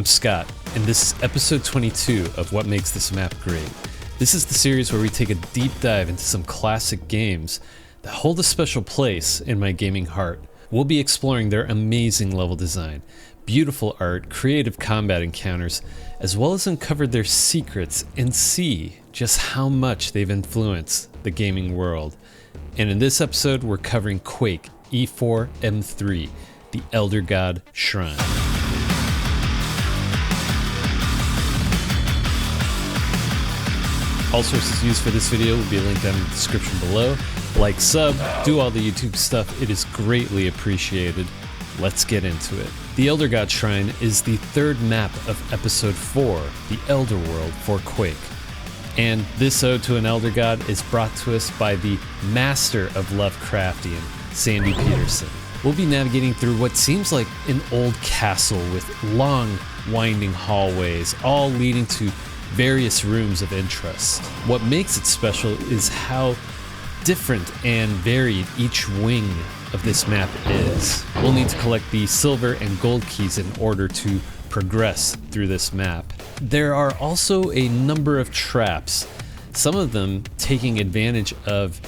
I'm Scott, and this is episode 22 of What Makes This Map Great. This is the series where we take a deep dive into some classic games that hold a special place in my gaming heart. We'll be exploring their amazing level design, beautiful art, creative combat encounters, as well as uncover their secrets and see just how much they've influenced the gaming world. And in this episode, we're covering Quake E4M3, the Elder God Shrine. All sources used for this video will be linked down in the description below. Like, sub, do all the YouTube stuff. It is greatly appreciated. Let's get into it. The Elder God Shrine is the third map of episode 4, the Elder World for Quake. And this ode to an Elder God is brought to us by the master of Lovecraftian, Sandy Petersen. We'll be navigating through what seems like an old castle with long, winding hallways, all leading to various rooms of interest. What makes it special is how different and varied each wing of this map is. We'll need to collect the silver and gold keys in order to progress through this map. There are also a number of traps, some of them taking advantage of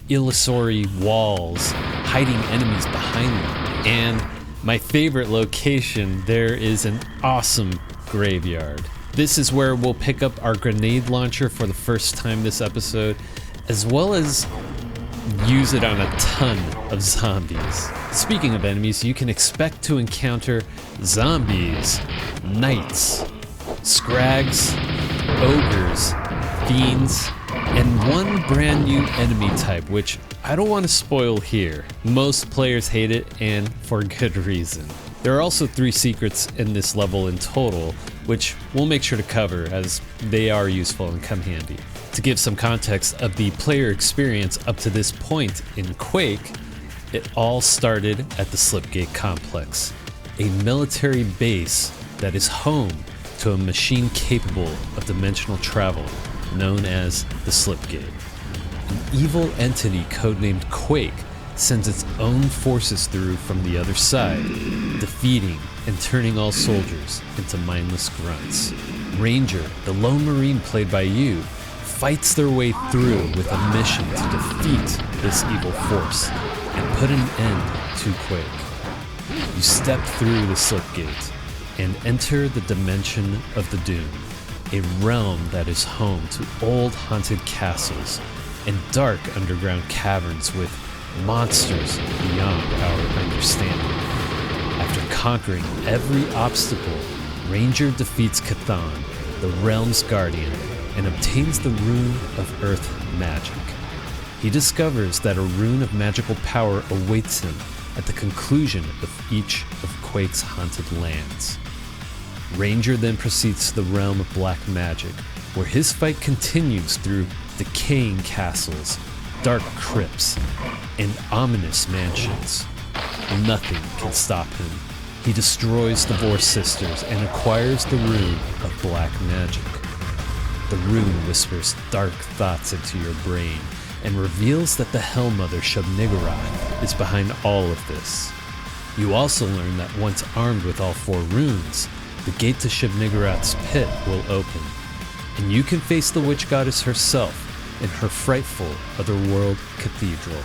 illusory walls, hiding enemies behind them. And my favorite location, there is an awesome graveyard. This is where we'll pick up our grenade launcher for the first time this episode, as well as use it on a ton of zombies. Speaking of enemies, you can expect to encounter zombies, knights, scrags, ogres, fiends, and one brand new enemy type, which I don't want to spoil here. Most players hate it, and for good reason. There are also 3 secrets in this level in total, which we'll make sure to cover as they are useful and come handy. To give some context of the player experience up to this point in Quake, it all started at the Slipgate Complex, a military base that is home to a machine capable of dimensional travel known as the Slipgate. An evil entity codenamed Quake sends its own forces through from the other side, defeating and turning all soldiers into mindless grunts. Ranger, the lone marine played by you, fights their way through with a mission to defeat this evil force and put an end to Quake. You step through the Slipgate and enter the dimension of the Doom, a realm that is home to old haunted castles and dark underground caverns with monsters beyond our understanding. After conquering every obstacle, Ranger defeats Cathan, the realm's guardian, and obtains the Rune of Earth Magic. He discovers that a rune of magical power awaits him at the conclusion of each of Quake's haunted lands. Ranger then proceeds to the realm of black magic, where his fight continues through decaying castles, dark crypts, and ominous mansions. Nothing can stop him. He destroys the Vor sisters and acquires the rune of black magic. The rune whispers dark thoughts into your brain and reveals that the Hellmother Shub-Niggurath is behind all of this. You also learn that once armed with all 4 runes, the gate to Shub-Niggurath's pit will open, and you can face the witch goddess herself in her frightful Otherworld cathedral.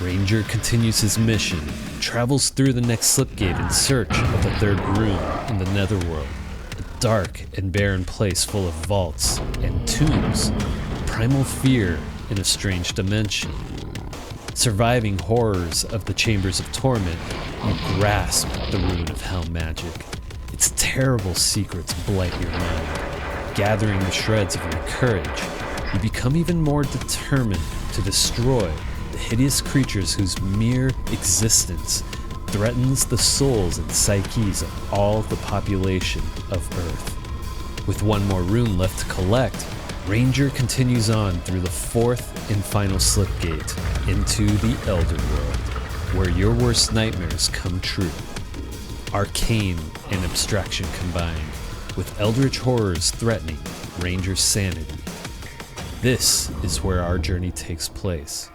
Ranger continues his mission, travels through the next Slipgate in search of the 3rd room in the Netherworld, a dark and barren place full of vaults and tombs, primal fear in a strange dimension. Surviving horrors of the Chambers of Torment, you grasp the Rune of Hell Magic. Its terrible secrets blight your mind. Gathering the shreds of your courage, you become even more determined to destroy the hideous creatures whose mere existence threatens the souls and psyches of all the population of Earth. With one more rune left to collect, Ranger continues on through the 4th and final Slipgate into the Elder World, where your worst nightmares come true. Arcane and abstraction combined, with eldritch horrors threatening Ranger's sanity. This is where our journey takes place.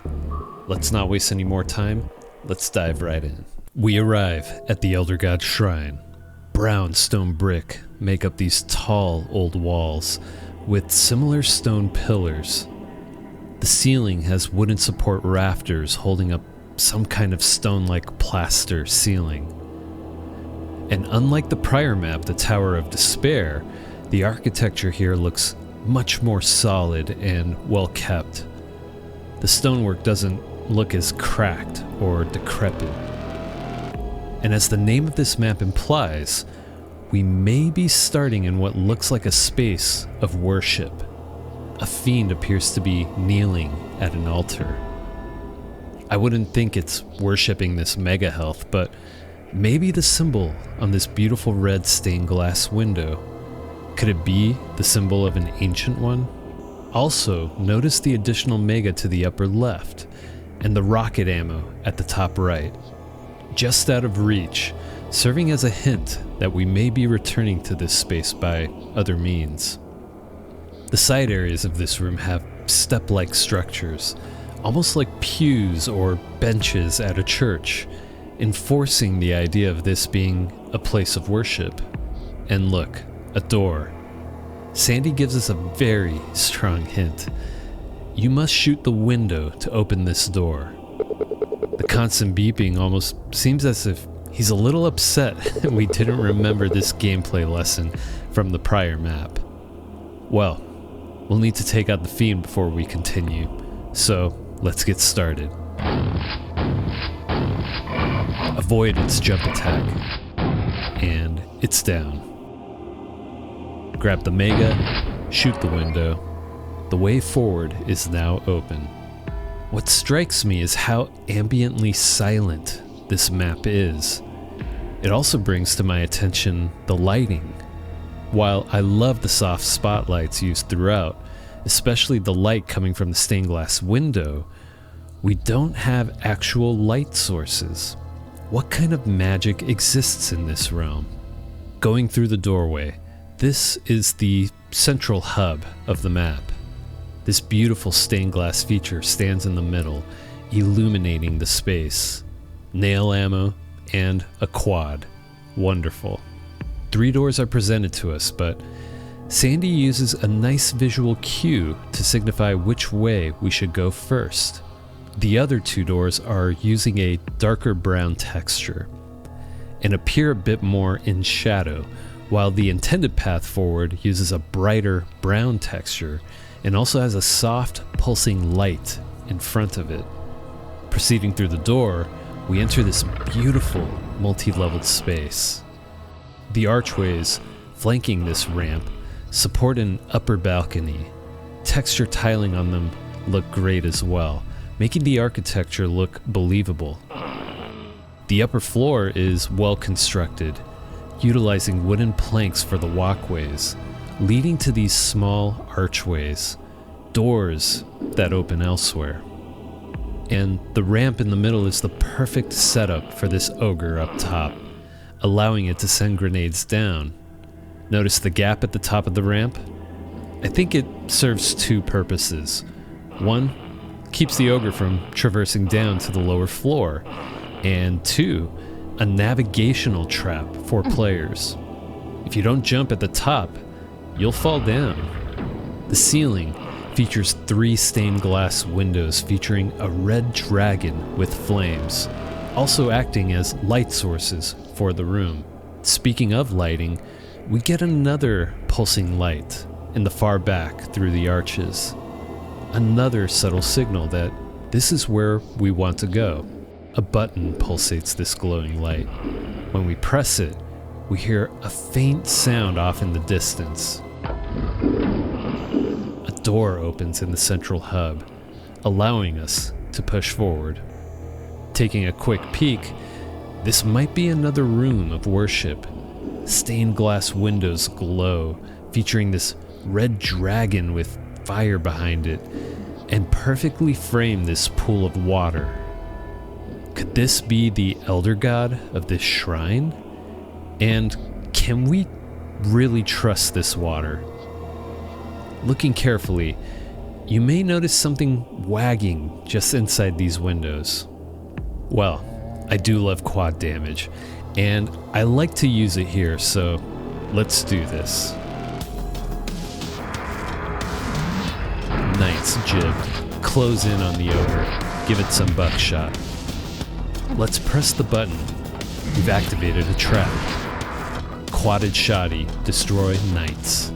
Let's not waste any more time. Let's dive right in. We arrive at the Elder God Shrine. Brown stone brick, make up these tall old walls with similar stone pillars. The ceiling has wooden support rafters holding up some kind of stone-like plaster ceiling. And unlike the prior map, the Tower of Despair, the architecture here looks much more solid and well kept. The stonework doesn't look as cracked or decrepit. And as the name of this map implies, we may be starting in what looks like a space of worship. A fiend appears to be kneeling at an altar. I wouldn't think it's worshipping this mega health, but maybe the symbol on this beautiful red stained glass window. Could it be the symbol of an ancient one? Also, notice the additional mega to the upper left and the rocket ammo at the top right. Just out of reach, serving as a hint that we may be returning to this space by other means. The side areas of this room have step-like structures, almost like pews or benches at a church, enforcing the idea of this being a place of worship. And look, a door. Sandy gives us a very strong hint. You must shoot the window to open this door. The constant beeping almost seems as if he's a little upset we didn't remember this gameplay lesson from the prior map. Well, we'll need to take out the fiend before we continue, so let's get started. Avoid its jump attack. And it's down. Grab the mega, shoot the window. The way forward is now open. What strikes me is how ambiently silent this map is. It also brings to my attention the lighting. While I love the soft spotlights used throughout, especially the light coming from the stained glass window, we don't have actual light sources. What kind of magic exists in this realm? Going through the doorway, this is the central hub of the map. This beautiful stained glass feature stands in the middle, illuminating the space. Nail ammo and a quad. Wonderful. 3 doors are presented to us, but Sandy uses a nice visual cue to signify which way we should go first. The other 2 doors are using a darker brown texture and appear a bit more in shadow, while the intended path forward uses a brighter brown texture and also has a soft, pulsing light in front of it. Proceeding through the door, we enter this beautiful, multi-leveled space. The archways flanking this ramp support an upper balcony. Texture tiling on them look great as well, making the architecture look believable. The upper floor is well constructed, utilizing wooden planks for the walkways, leading to these small archways, doors that open elsewhere. And the ramp in the middle is the perfect setup for this ogre up top, allowing it to send grenades down. Notice the gap at the top of the ramp? I think it serves 2 purposes. 1, keeps the ogre from traversing down to the lower floor, and 2, a navigational trap for players. If you don't jump at the top, you'll fall down. The ceiling features 3 stained glass windows featuring a red dragon with flames, also acting as light sources for the room. Speaking of lighting, we get another pulsing light in the far back through the arches. Another subtle signal that this is where we want to go. A button pulsates this glowing light. When we press it, we hear a faint sound off in the distance. A door opens in the central hub, allowing us to push forward. Taking a quick peek, this might be another room of worship. Stained glass windows glow, featuring this red dragon with fire behind it, and perfectly frame this pool of water. Could this be the elder god of this shrine? And can we really trust this water? Looking carefully, you may notice something wagging just inside these windows. Well, I do love quad damage, and I like to use it here, so let's do this. Knight's jib. Close in on the ogre. Give it some buckshot. Let's press the button. We've activated a trap. Quadded shoddy. Destroy knights.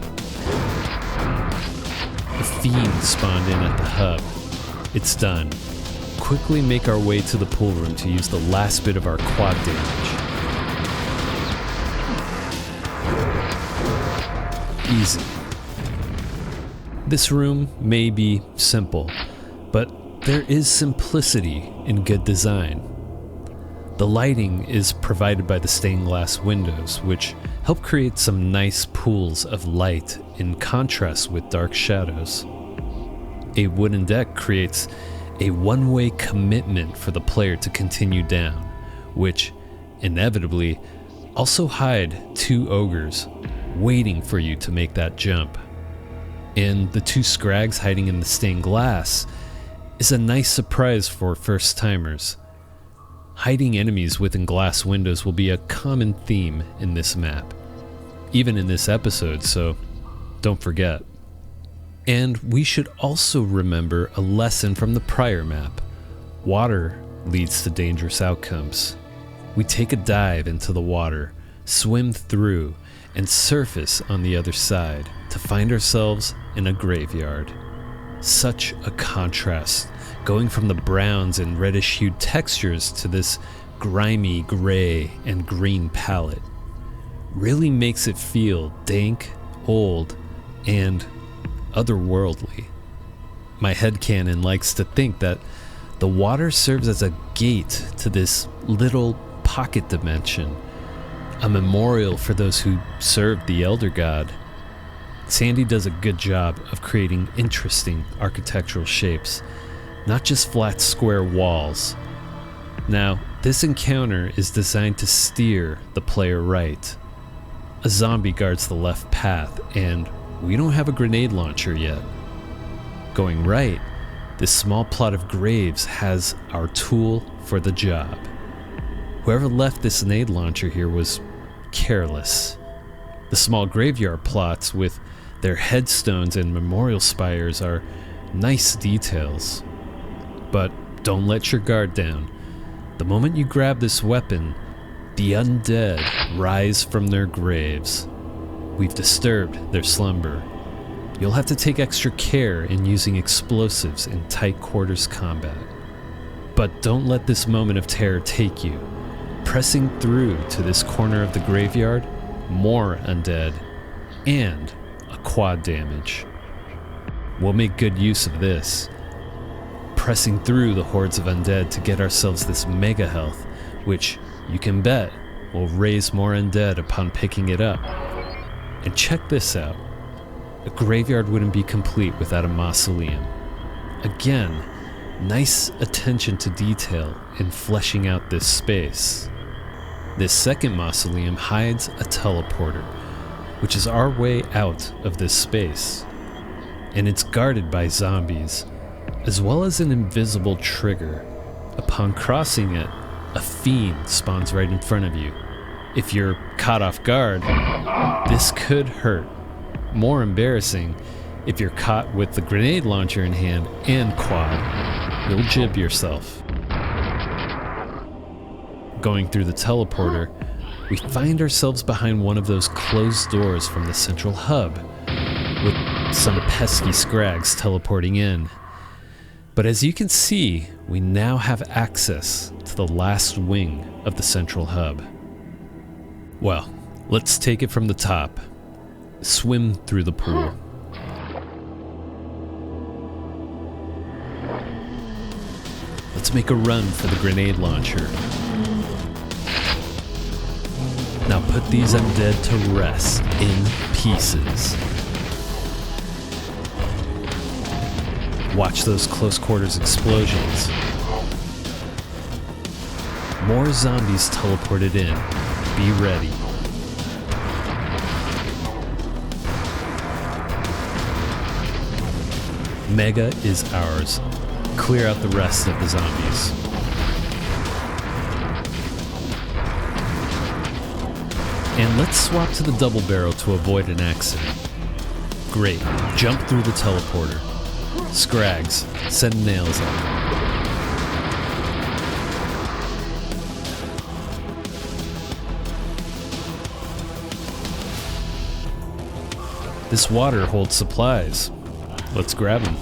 The fiend spawned in at the hub. It's done. Quickly make our way to the pool room to use the last bit of our quad damage. Easy. This room may be simple, but there is simplicity in good design. The lighting is provided by the stained glass windows, which help create some nice pools of light in contrast with dark shadows. A wooden deck creates a one-way commitment for the player to continue down, which inevitably also hide two ogres waiting for you to make that jump. And the two scrags hiding in the stained glass is a nice surprise for first-timers. Hiding enemies within glass windows will be a common theme in this map, even in this episode, so don't forget. And we should also remember a lesson from the prior map. Water leads to dangerous outcomes. We take a dive into the water, swim through, and surface on the other side to find ourselves in a graveyard. Such a contrast, going from the browns and reddish-hued textures to this grimy gray and green palette. Really makes it feel dank, old, and otherworldly. My headcanon likes to think that the water serves as a gate to this little pocket dimension, a memorial for those who served the Elder God. Sandy does a good job of creating interesting architectural shapes, not just flat square walls. Now, this encounter is designed to steer the player right. A zombie guards the left path, and we don't have a grenade launcher yet. Going right, this small plot of graves has our tool for the job. Whoever left this grenade launcher here was careless. The small graveyard plots with their headstones and memorial spires are nice details. But don't let your guard down. The moment you grab this weapon, the undead rise from their graves. We've disturbed their slumber. You'll have to take extra care in using explosives in tight quarters combat. But don't let this moment of terror take you. Pressing through to this corner of the graveyard, more undead, and a quad damage. We'll make good use of this. Pressing through the hordes of undead to get ourselves this mega health, which you can bet will raise more undead upon picking it up. And check this out. A graveyard wouldn't be complete without a mausoleum. Again, nice attention to detail in fleshing out this space. This second mausoleum hides a teleporter, which is our way out of this space. And it's guarded by zombies, as well as an invisible trigger. Upon crossing it, a fiend spawns right in front of you. If you're caught off guard, this could hurt. More embarrassing, if you're caught with the grenade launcher in hand and quad, you'll jib yourself. Going through the teleporter, we find ourselves behind one of those closed doors from the central hub, with some pesky scrags teleporting in. But as you can see, we now have access to the last wing of the central hub. Well, let's take it from the top. Swim through the pool. Let's make a run for the grenade launcher. Now put these undead to rest in pieces. Watch those close quarters explosions. More zombies teleported in. Be ready. Mega is ours. Clear out the rest of the zombies. And let's swap to the double barrel to avoid an accident. Great, jump through the teleporter. Scrags, send nails up. This water holds supplies. Let's grab them.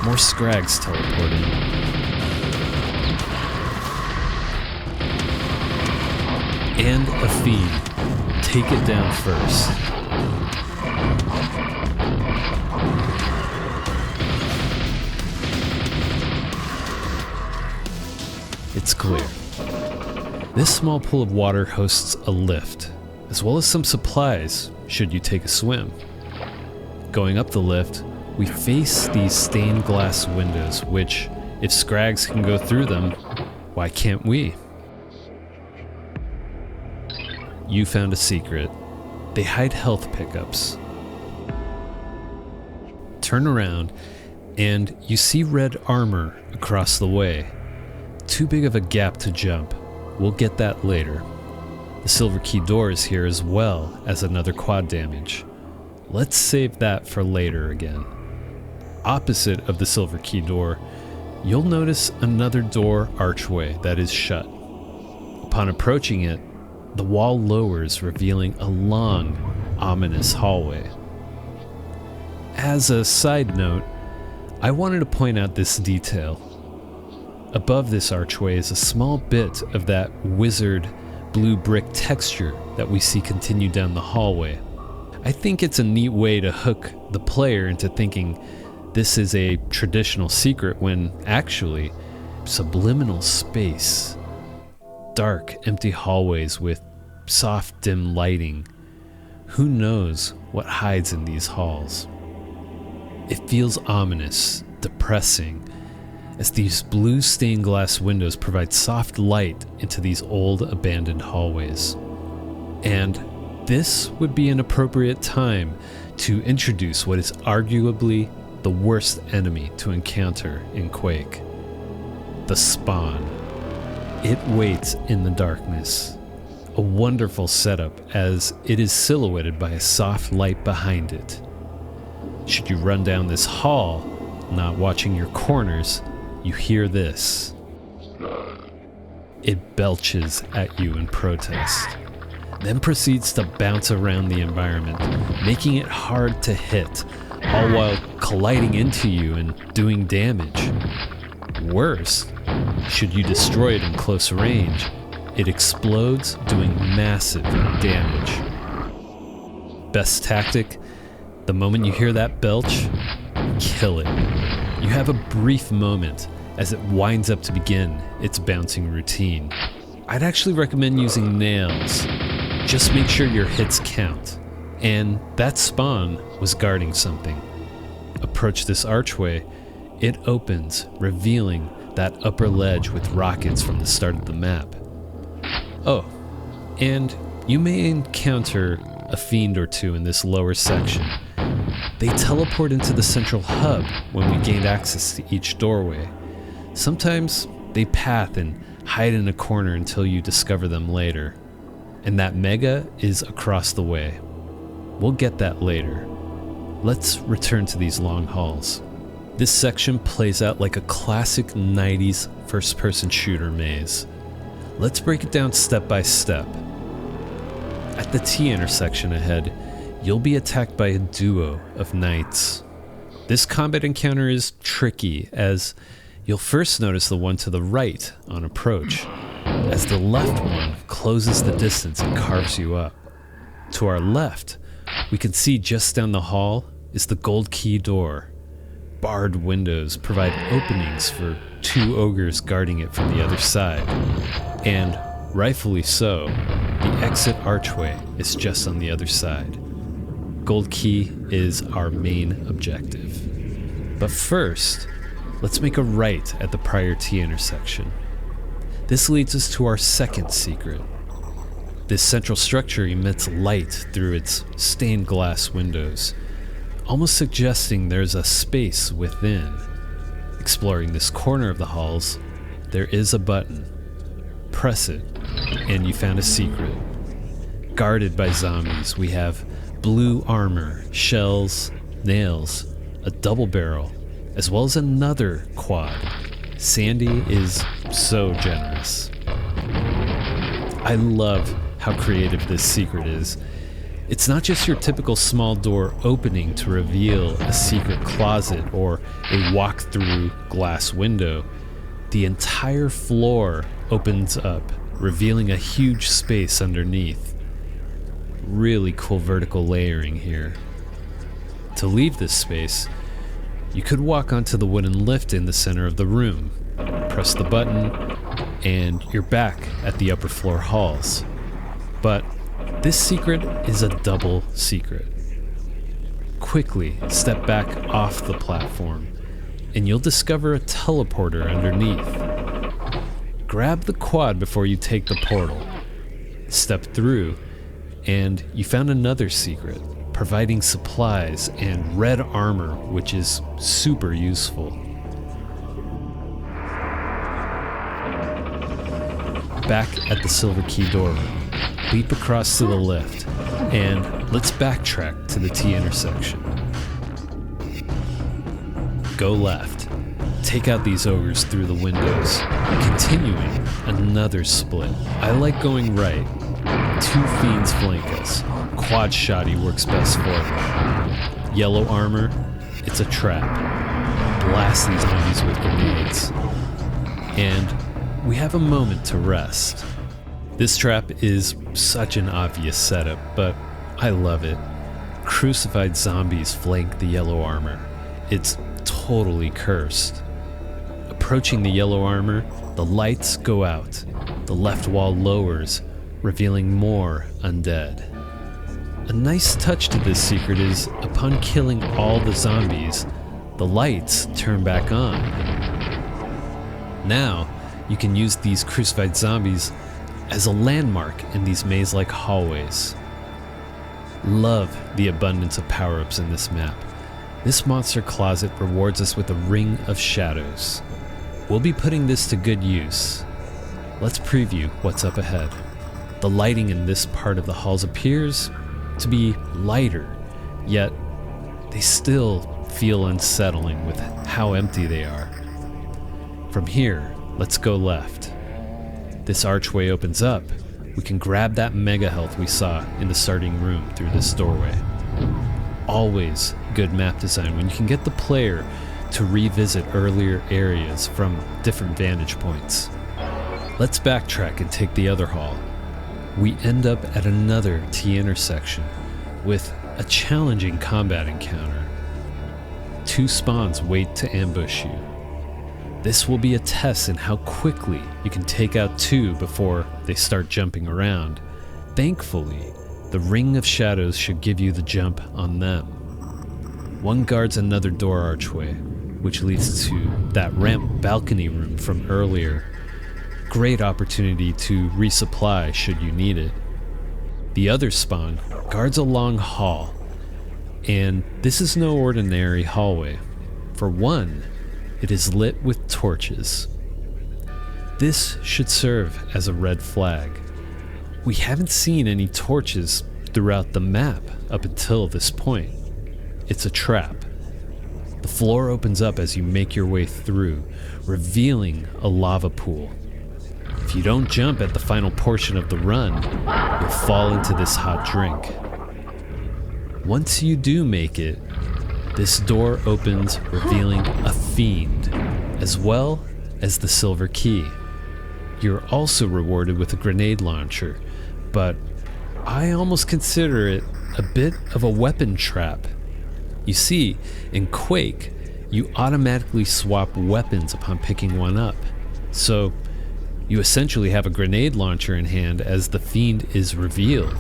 More scrags teleporting. And a feed. Take it down first. It's clear. This small pool of water hosts a lift, as well as some supplies should you take a swim. Going up the lift, we face these stained glass windows, which, if scrags can go through them, why can't we? You found a secret. They hide health pickups. Turn around, and you see red armor across the way. Too big of a gap to jump. We'll get that later. The silver key door is here as well as another quad damage. Let's save that for later again. Opposite of the silver key door, you'll notice another door archway that is shut. Upon approaching it, the wall lowers, revealing a long, ominous hallway. As a side note, I wanted to point out this detail. Above this archway is a small bit of that wizard blue brick texture that we see continue down the hallway. I think it's a neat way to hook the player into thinking this is a traditional secret when actually subliminal space. Dark, empty hallways with soft, dim lighting. Who knows what hides in these halls? It feels ominous, depressing, as these blue stained glass windows provide soft light into these old abandoned hallways. And this would be an appropriate time to introduce what is arguably the worst enemy to encounter in Quake. The Spawn. It waits in the darkness. A wonderful setup as it is silhouetted by a soft light behind it. Should you run down this hall, not watching your corners, you hear this. It belches at you in protest, then proceeds to bounce around the environment, making it hard to hit, all while colliding into you and doing damage. Worse, should you destroy it in close range, it explodes, doing massive damage. Best tactic, the moment you hear that belch, kill it. You have a brief moment as it winds up to begin its bouncing routine. I'd actually recommend using nails. Just make sure your hits count. And that spawn was guarding something. Approach this archway, it opens, revealing that upper ledge with rockets from the start of the map. Oh, and you may encounter a fiend or two in this lower section. They teleport into the central hub when we gained access to each doorway. Sometimes they path and hide in a corner until you discover them later. And that mega is across the way. We'll get that later. Let's return to these long halls. This section plays out like a classic 90s first-person shooter maze. Let's break it down step by step. At the T-intersection ahead, you'll be attacked by a duo of knights. This combat encounter is tricky, as you'll first notice the one to the right on approach, as the left one closes the distance and carves you up. To our left, we can see just down the hall is the gold key door. Barred windows provide openings for two ogres guarding it from the other side. And, rightfully so, the exit archway is just on the other side. Gold key is our main objective. But first, let's make a right at the prior T intersection. This leads us to our second secret. This central structure emits light through its stained glass windows, almost suggesting there's a space within. Exploring this corner of the halls, there is a button. Press it, and you found a secret. guarded by zombies. We have blue armor, shells, nails, a double barrel, as well as another quad. Sandy is so generous. I love how creative this secret is. It's not just your typical small door opening to reveal a secret closet or a walk-through glass window. The entire floor opens up, revealing a huge space underneath. Really cool vertical layering here. To leave this space, you could walk onto the wooden lift in the center of the room, press the button, and you're back at the upper floor halls. But this secret is a double secret. Quickly step back off the platform, and you'll discover a teleporter underneath. Grab the quad before you take the portal. Step through, and you found another secret, providing supplies and red armor, which is super useful. Back at the Silver Key door room, leap across to the lift, and let's backtrack to the T intersection. Go left, take out these ogres through the windows, continuing another split. I like going right. 2 fiends flank us. Quad shotty works best for them. Yellow armor, it's a trap. Blast these zombies with grenades. And we have a moment to rest. This trap is such an obvious setup, but I love it. Crucified zombies flank the yellow armor. It's totally cursed. Approaching the yellow armor, the lights go out. The left wall lowers, revealing more undead. A nice touch to this secret is, upon killing all the zombies, the lights turn back on. Now, you can use these crucified zombies as a landmark in these maze-like hallways. Love the abundance of power-ups in this map. This monster closet rewards us with a ring of shadows. We'll be putting this to good use. Let's preview what's up ahead. The lighting in this part of the halls appears to be lighter, yet they still feel unsettling with how empty they are. From here, let's go left. This archway opens up. We can grab that mega health we saw in the starting room through this doorway. Always good map design when you can get the player to revisit earlier areas from different vantage points. Let's backtrack and take the other hall. We end up at another T intersection with a challenging combat encounter. 2 spawns wait to ambush you. This will be a test in how quickly you can take out 2 before they start jumping around. Thankfully, the Ring of Shadows should give you the jump on them. One guards another door archway, which leads to that ramp balcony room from earlier. Great opportunity to resupply should you need it. The other spawn guards a long hall, and this is no ordinary hallway. For one, it is lit with torches. This should serve as a red flag. We haven't seen any torches throughout the map up until this point. It's a trap. The floor opens up as you make your way through, revealing a lava pool. If you don't jump at the final portion of the run, you'll fall into this hot drink. Once you do make it, this door opens, revealing a fiend, as well as the silver key. You're also rewarded with a grenade launcher, but I almost consider it a bit of a weapon trap. You see, in Quake, you automatically swap weapons upon picking one up, so you essentially have a grenade launcher in hand as the fiend is revealed,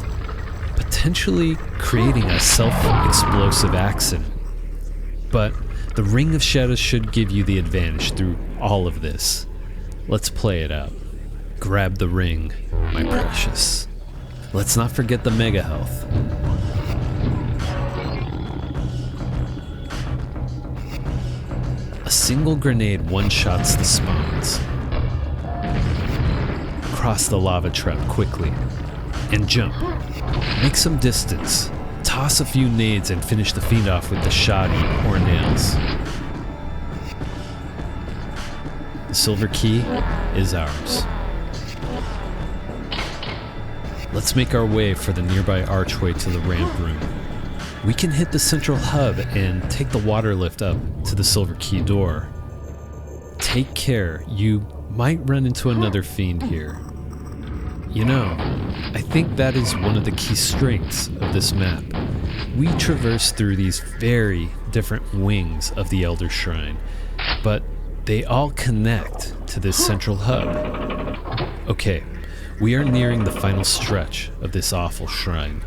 potentially creating a self-explosive accident. But the Ring of Shadows should give you the advantage through all of this. Let's play it out. Grab the ring, my precious. Let's not forget the mega health. A single grenade one-shots the spawns. Cross the lava trap quickly. and jump. Make some distance. Toss a few nades and finish the fiend off with the shoddy or nails. The silver key is ours. Let's make our way for the nearby archway to the ramp room. We can hit the central hub and take the water lift up to the silver key door. Take care, you might run into another fiend here. You know, I think that is one of the key strengths of this map. We traverse through these very different wings of the Elder Shrine, but they all connect to this central hub. Okay, we are nearing the final stretch of this awful shrine,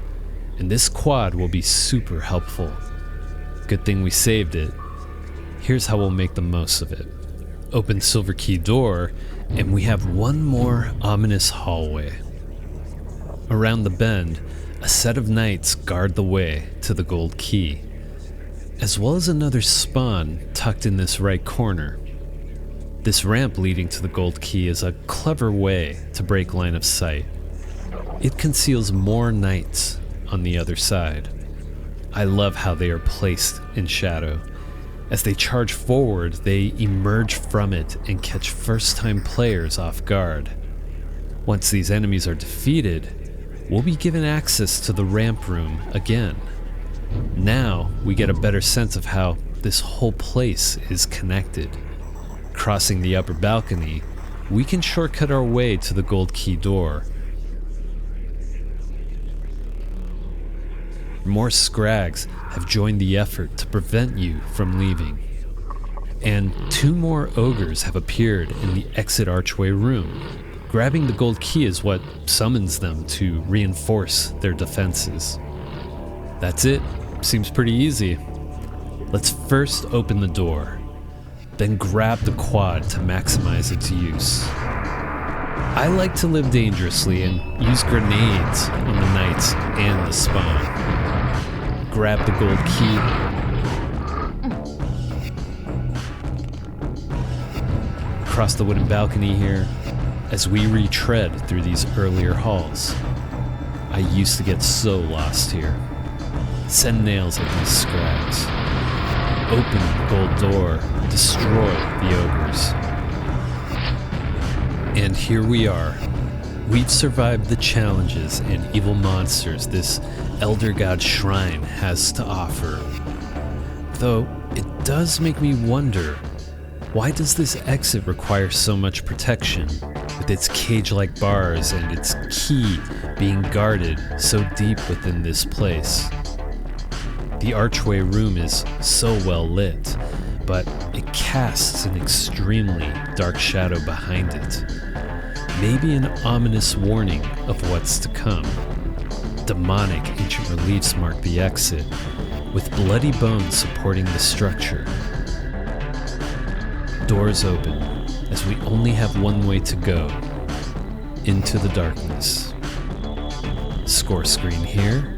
and this quad will be super helpful. Good thing we saved it. Here's how we'll make the most of it. Open silver key door, and we have one more ominous hallway. Around the bend, a set of knights guard the way to the gold key, as well as another spawn tucked in this right corner. This ramp leading to the gold key is a clever way to break line of sight. It conceals more knights on the other side. I love how they are placed in shadow. As they charge forward, they emerge from it and catch first-time players off guard. Once these enemies are defeated, we'll be given access to the ramp room again. Now we get a better sense of how this whole place is connected. Crossing the upper balcony, we can shortcut our way to the gold key door. More scrags have joined the effort to prevent you from leaving. And 2 more ogres have appeared in the exit archway room. Grabbing the gold key is what summons them to reinforce their defenses. That's it. Seems pretty easy. Let's first open the door, then grab the quad to maximize its use. I like to live dangerously and use grenades on the knights and the spawn. Grab the gold key. Across the wooden balcony here, as we retread through these earlier halls. I used to get so lost here. Send nails at these scrags. Open the gold door, destroy the ogres. And here we are. We've survived the challenges and evil monsters this Elder God Shrine has to offer. Though it does make me wonder, why does this exit require so much protection, with its cage-like bars and its key being guarded so deep within this place? The archway room is so well lit, but it casts an extremely dark shadow behind it. Maybe an ominous warning of what's to come. Demonic ancient reliefs mark the exit, with bloody bones supporting the structure. Doors open, as we only have one way to go, into the darkness. Score screen here,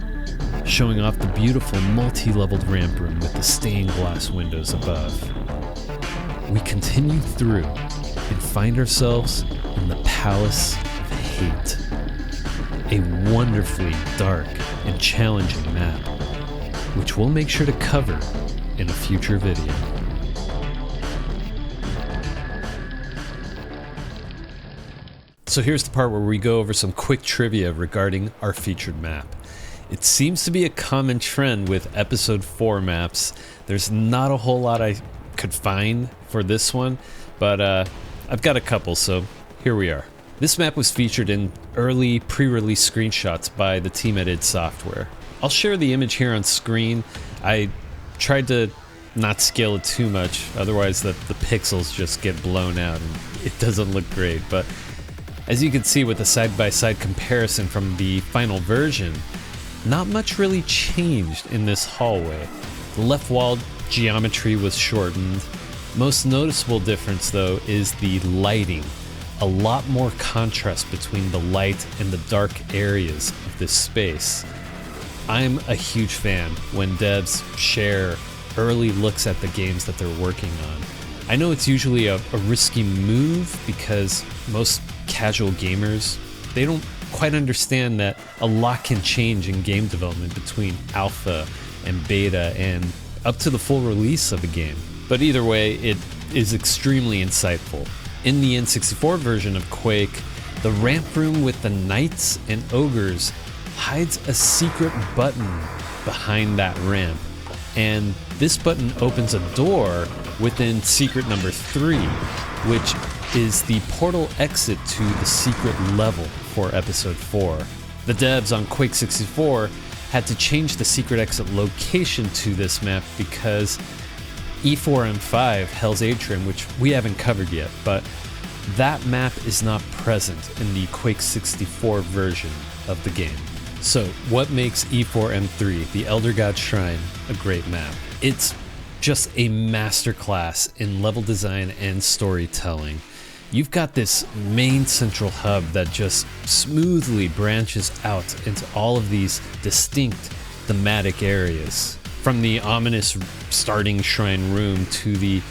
showing off the beautiful multi-leveled ramp room with the stained glass windows above. We continue through and find ourselves in the Palace of Hate. A wonderfully dark and challenging map, which we'll make sure to cover in a future video. So here's the part where we go over some quick trivia regarding our featured map. It seems to be a common trend with episode 4 maps. There's not a whole lot I could find for this one, but I've got a couple, so here we are. This map was featured in early pre-release screenshots by the team at id Software. I'll share the image here on screen. I tried to not scale it too much, otherwise the pixels just get blown out and it doesn't look great. But as you can see with the side-by-side comparison from the final version, not much really changed in this hallway. The left wall geometry was shortened. Most noticeable difference though is the lighting. A lot more contrast between the light and the dark areas of this space. I'm a huge fan when devs share early looks at the games that they're working on. I know it's usually a risky move because most casual gamers, they don't quite understand that a lot can change in game development between alpha and beta and up to the full release of a game. But either way, it is extremely insightful. In the N64 version of Quake, the ramp room with the knights and ogres hides a secret button behind that ramp, and this button opens a door within secret number 3, which is the portal exit to the secret level for episode 4. The devs on Quake 64 had to change the secret exit location to this map because E4M3, Hell's Atrium, which we haven't covered yet, but that map is not present in the Quake 64 version of the game. So what makes E4M3, the Elder God Shrine, a great map? It's just a masterclass in level design and storytelling. You've got this main central hub that just smoothly branches out into all of these distinct thematic areas. From the ominous starting shrine room to the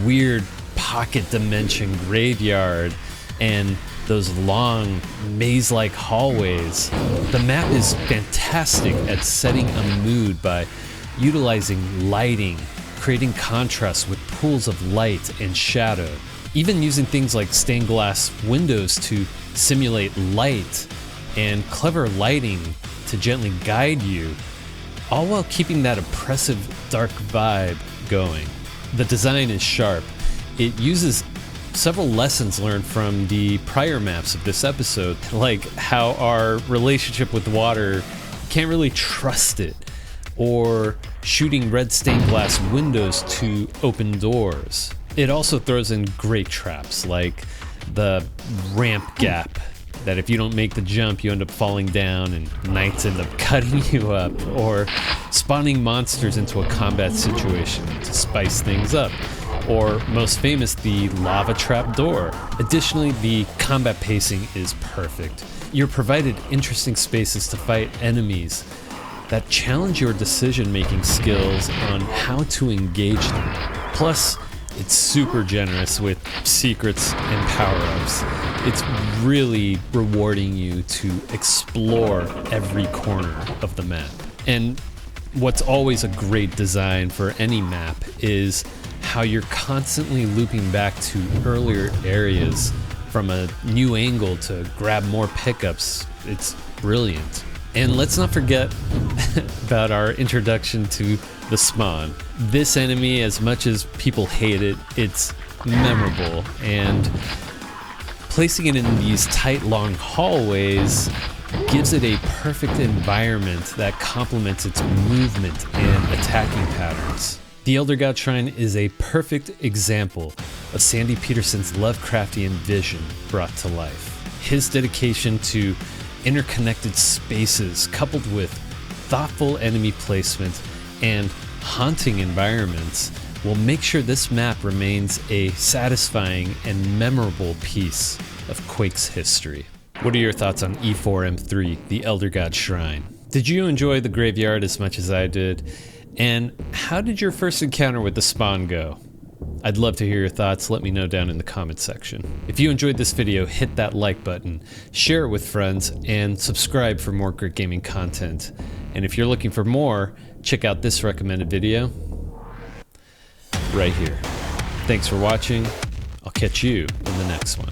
weird pocket dimension graveyard and those long maze-like hallways. The map is fantastic at setting a mood by utilizing lighting, creating contrast with pools of light and shadow, even using things like stained glass windows to simulate light and clever lighting to gently guide you, all while keeping that oppressive dark vibe going. The design is sharp. It uses several lessons learned from the prior maps of this episode, like how our relationship with water, can't really trust it, or shooting red stained glass windows to open doors. It also throws in great traps like the ramp gap, that if you don't make the jump you end up falling down and knights end up cutting you up, or spawning monsters into a combat situation to spice things up, or most famous, the lava trap door. Additionally, the combat pacing is perfect. You're provided interesting spaces to fight enemies that challenge your decision-making skills on how to engage them. Plus, it's super generous with secrets and power-ups. It's really rewarding you to explore every corner of the map. And what's always a great design for any map is how you're constantly looping back to earlier areas from a new angle to grab more pickups. It's brilliant. And let's not forget about our introduction to the Spawn. This enemy, as much as people hate it, it's memorable, and placing it in these tight, long hallways gives it a perfect environment that complements its movement and attacking patterns. The Elder God Shrine is a perfect example of Sandy Petersen's Lovecraftian vision brought to life. His dedication to interconnected spaces, coupled with thoughtful enemy placement and haunting environments, will make sure this map remains a satisfying and memorable piece of Quake's history. What are your thoughts on E4M3, the Elder God Shrine? Did you enjoy the graveyard as much as I did? And how did your first encounter with the Spawn go? I'd love to hear your thoughts. Let me know down in the comments section. If you enjoyed this video, hit that like button, share it with friends, and subscribe for more great gaming content. And if you're looking for more, check out this recommended video right here. Thanks for watching. I'll catch you in the next one.